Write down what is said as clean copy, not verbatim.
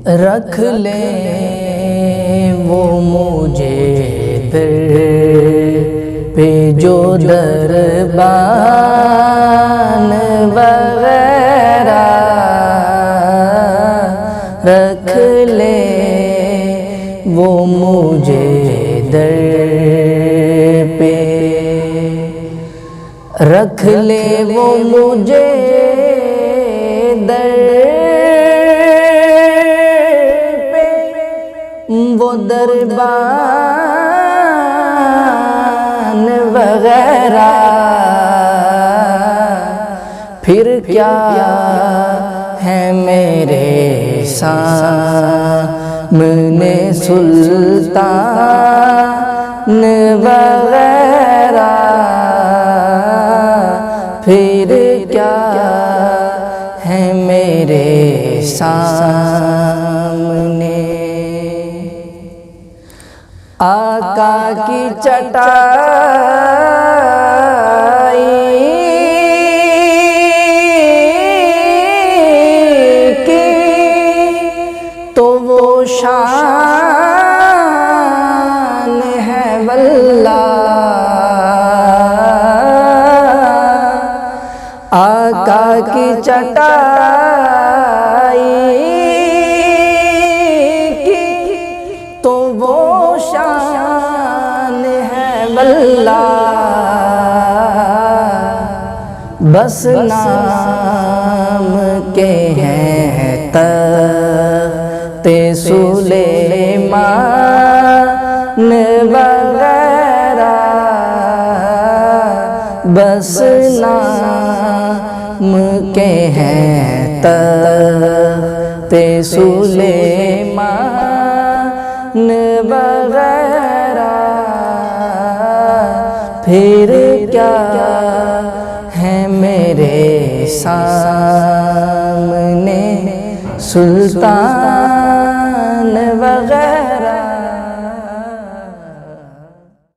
रख ले वो मुझे दर पे जो दरबान वगैरह, रख ले वो मुझे दर पे, रख ले वो मुझे दर पे, वो दरबान वगैरह। फिर क्या है मेरे सामने सुल्तान वगैरह, फिर क्या है मेरे सामने। आका की चटाई की तो वो शान है वल्लाह। आका की चटाई की तो वो शान है वल्लाह। बस नाम के हैं तख्ते सुलेमान वगैरह, बस नाम के हैं तख्ते सुलेमान वगैरह। फिर क्या है मेरे सामने सुल्तान वगैरह।